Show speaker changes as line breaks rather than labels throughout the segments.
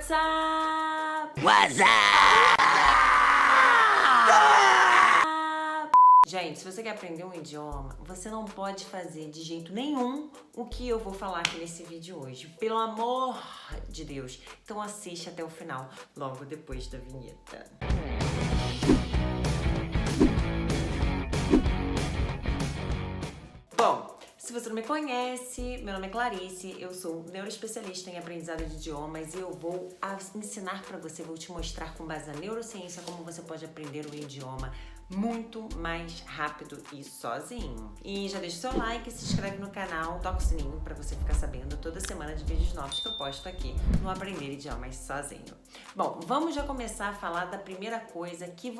WhatsApp! Gente, se você quer aprender um idioma, você não pode fazer de jeito nenhum o que eu vou falar aqui nesse vídeo hoje. Pelo amor de Deus. Então assiste até o final, logo depois da vinheta. Bom, se você não me conhece, meu nome é Clarice, eu sou neuroespecialista em aprendizado de idiomas e eu vou ensinar para você, vou te mostrar com base na neurociência como você pode aprender um idioma muito mais rápido e sozinho. E já deixa o seu like, se inscreve no canal, toca o sininho para você ficar sabendo toda semana de vídeos novos que eu posto aqui no Aprender Idiomas Sozinho. Bom, vamos já começar a falar da primeira coisa que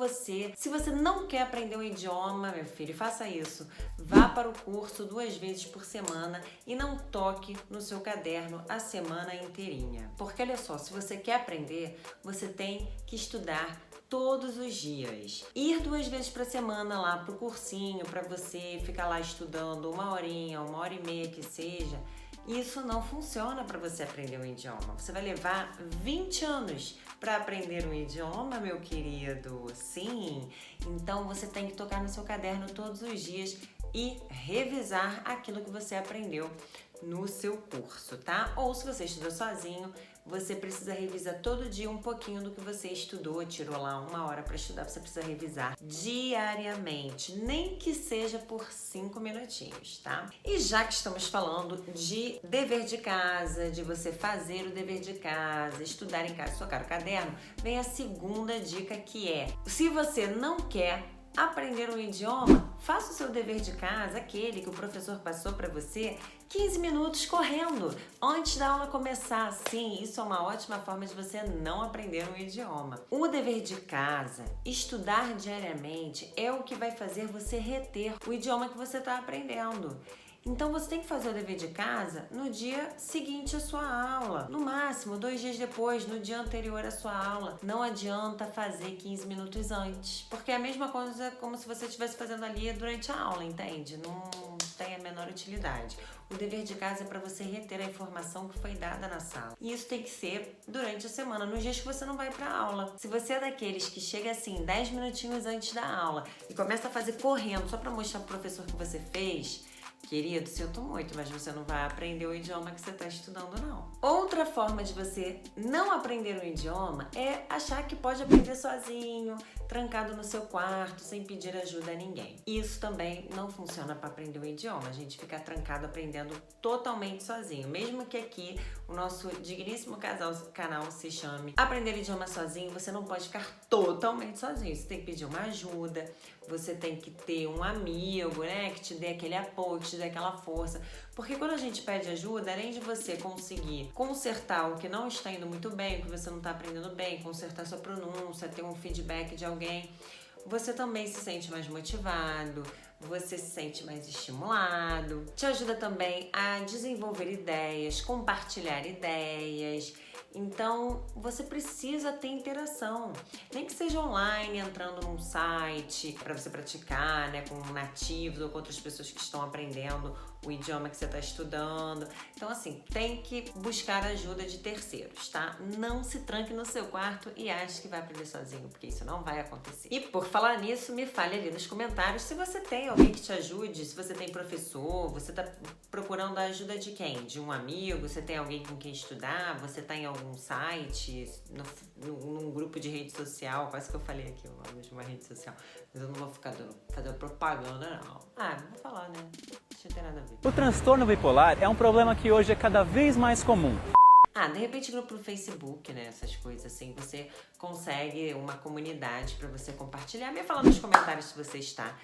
se você não quer aprender um idioma, meu filho, faça isso. Vá para o curso 2 vezes por semana e não toque no seu caderno a semana inteirinha. Porque olha só, se você quer aprender, você tem que estudar todos os dias. Ir 2 vezes por semana lá pro cursinho, para você ficar lá estudando 1 horinha, 1h30 que seja, isso não funciona para você aprender um idioma. Você vai levar 20 anos para aprender um idioma, meu querido. Sim, então você tem que tocar no seu caderno todos os dias e revisar aquilo que você aprendeu no seu curso, tá? Ou se você estudou sozinho, você precisa revisar todo dia um pouquinho do que você estudou, tirou lá 1 hora para estudar, você precisa revisar diariamente, nem que seja por 5 minutinhos, tá? E já que estamos falando de dever de casa, de você fazer o dever de casa, estudar em casa, socar o caderno, vem a segunda dica que é: se você não quer aprender um idioma, faça o seu dever de casa, aquele que o professor passou para você, 15 minutos correndo antes da aula começar. Sim, isso é uma ótima forma de você não aprender um idioma. O dever de casa, estudar diariamente, é o que vai fazer você reter o idioma que você está aprendendo. Então você tem que fazer o dever de casa no dia seguinte à sua aula. No máximo, 2 dias depois, no dia anterior à sua aula. Não adianta fazer 15 minutos antes, porque é a mesma coisa como se você estivesse fazendo ali durante a aula, entende? Não tem a menor utilidade. O dever de casa é para você reter a informação que foi dada na sala. E isso tem que ser durante a semana, nos dias que você não vai para a aula. Se você é daqueles que chega assim 10 minutinhos antes da aula e começa a fazer correndo só para mostrar pro professor que você fez, querido, sinto muito, mas você não vai aprender o idioma que você está estudando, não. Outra forma de você não aprender um idioma é achar que pode aprender sozinho, trancado no seu quarto, sem pedir ajuda a ninguém. Isso também não funciona para aprender um idioma. A gente fica trancado aprendendo totalmente sozinho. Mesmo que aqui o nosso digníssimo canal se chame Aprender Idioma Sozinho, você não pode ficar totalmente sozinho. Você tem que pedir uma ajuda, você tem que ter um amigo, né, que te dê aquele apoio, que te dê aquela força. Porque quando a gente pede ajuda, além de você conseguir consertar o que não está indo muito bem, o que você não está aprendendo bem, consertar sua pronúncia, ter um feedback de alguém, você também se sente mais motivado, você se sente mais estimulado. Te ajuda também a desenvolver ideias, compartilhar ideias. Então, você precisa ter interação, nem que seja online, entrando num site para você praticar, né, com nativos ou com outras pessoas que estão aprendendo o idioma que você está estudando. Então, assim, tem que buscar ajuda de terceiros, tá? Não se tranque no seu quarto e ache que vai aprender sozinho, porque isso não vai acontecer. E por falar nisso, me fale ali nos comentários se você tem alguém que te ajude, se você tem professor, você está procurando a ajuda de quem? De um amigo? Você tem alguém com quem estudar? Você está em algum site, num grupo de rede social? Quase que eu falei aqui o nome de uma rede social, mas eu não vou ficar fazendo propaganda, não. Não vou falar, né? Não tem nada a ver.
O transtorno bipolar é um problema que hoje é cada vez mais comum.
De repente grupo no Facebook, né, essas coisas assim, você consegue uma comunidade para você compartilhar. Me fala nos comentários se você está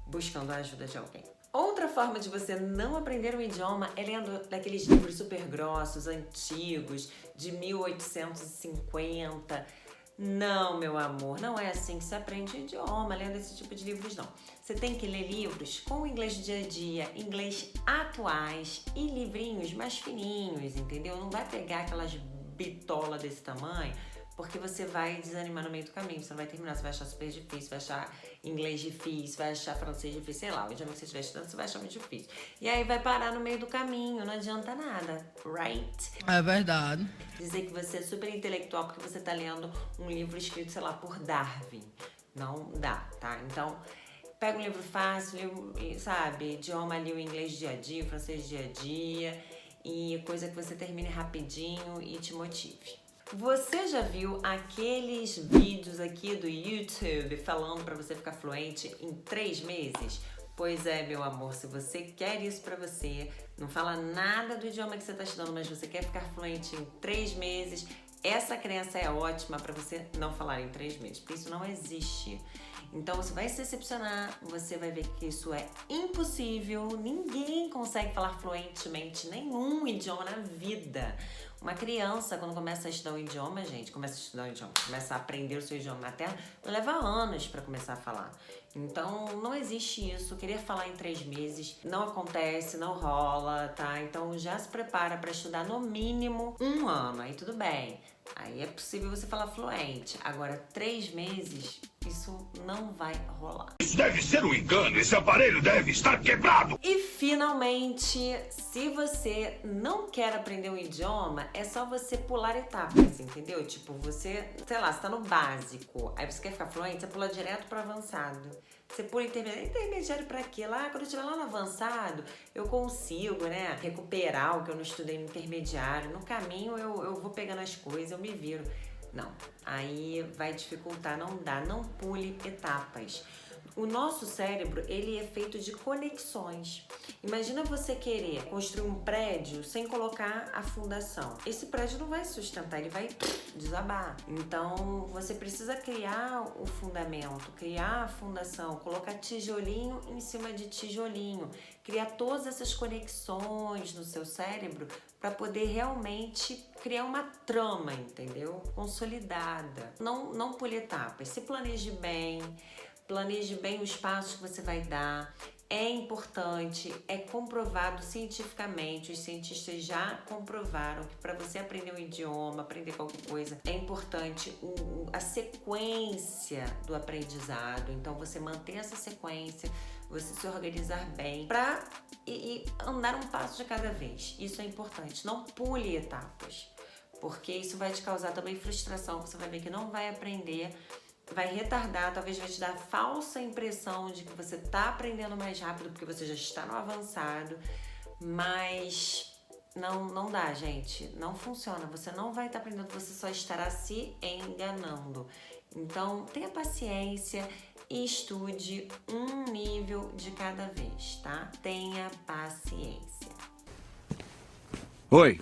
buscando a ajuda de alguém. Outra forma de você não aprender um idioma é lendo daqueles livros super grossos, antigos, de 1850. Não, meu amor, não é assim que se aprende o idioma, lendo esse tipo de livros, não. Você tem que ler livros com inglês do dia a dia, inglês atuais e livrinhos mais fininhos, entendeu? Não vai pegar aquelas bitolas desse tamanho, porque você vai desanimar no meio do caminho, você não vai terminar, você vai achar super difícil, vai achar inglês difícil, vai achar francês difícil, sei lá, o idioma que você estiver estudando, você vai achar muito difícil. E aí vai parar no meio do caminho, não adianta nada, right?
É verdade.
Dizer que você é super intelectual porque você tá lendo um livro escrito, sei lá, por Darwin. Não dá, tá? Então, pega um livro fácil, sabe? Idioma ali, o inglês dia a dia, o francês dia a dia, e coisa que você termine rapidinho e te motive. Você já viu aqueles vídeos aqui do YouTube falando pra você ficar fluente em 3 meses? Pois é, meu amor, se você quer isso pra você, não fala nada do idioma que você tá estudando, mas você quer ficar fluente em 3 meses, essa crença é ótima pra você não falar em 3 meses, porque isso não existe. Então você vai se decepcionar, você vai ver que isso é impossível, ninguém consegue falar fluentemente nenhum idioma na vida. Uma criança, quando começa a estudar um idioma, gente, começa a aprender o seu idioma na Terra, leva anos para começar a falar. Então, não existe isso. Querer falar em 3 meses não acontece, não rola, tá? Então, já se prepara para estudar no mínimo 1 ano. Aí tudo bem. Aí é possível você falar fluente. Agora, 3 meses, isso não vai rolar.
Isso deve ser um engano. Esse aparelho deve estar quebrado.
E finalmente, se você não quer aprender um idioma, é só você pular etapas, entendeu? Tipo, você, sei lá, você tá no básico, aí você quer ficar fluente, você pula direto pro avançado. Você pula intermediário. Intermediário pra quê? Lá, quando eu estiver lá no avançado, eu consigo, né, recuperar o que eu não estudei no intermediário. No caminho, eu vou pegando as coisas, eu me viro. Não, aí vai dificultar, não dá, não pule etapas. O nosso cérebro, ele é feito de conexões. Imagina você querer construir um prédio sem colocar a fundação. Esse prédio não vai se sustentar, ele vai desabar. Então, você precisa criar o fundamento, criar a fundação, colocar tijolinho em cima de tijolinho, criar todas essas conexões no seu cérebro para poder realmente criar uma trama, entendeu? Consolidada. Não pule etapas, se planeje bem. Planeje bem os passos que você vai dar. É importante, é comprovado cientificamente, os cientistas já comprovaram que para você aprender um idioma, aprender qualquer coisa, é importante a sequência do aprendizado. Então, você manter essa sequência, você se organizar bem para e andar um passo de cada vez. Isso é importante. Não pule etapas, porque isso vai te causar também frustração, você vai ver que não vai aprender, vai retardar, talvez vai te dar a falsa impressão de que você tá aprendendo mais rápido porque você já está no avançado, mas não dá, gente, não funciona, você não vai estar aprendendo, você só estará se enganando. Então, tenha paciência e estude um nível de cada vez, tá? Tenha paciência.
Oi,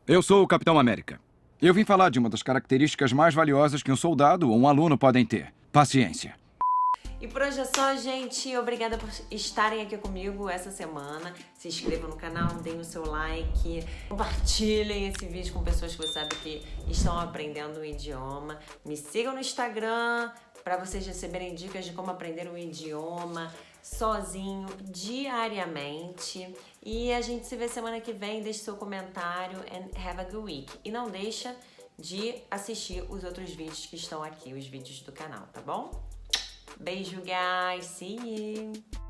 eu sou o Capitão América. Eu vim falar de uma das características mais valiosas que um soldado ou um aluno podem ter: paciência.
E por hoje é só, gente. Obrigada por estarem aqui comigo essa semana. Se inscrevam no canal, deem o seu like, compartilhem esse vídeo com pessoas que você sabe que estão aprendendo o idioma. Me sigam no Instagram para vocês receberem dicas de como aprender um idioma sozinho, diariamente. E a gente se vê semana que vem. Deixe seu comentário and have a good week. E não deixa de assistir os outros vídeos que estão aqui, os vídeos do canal, tá bom? Beijo, guys. See you.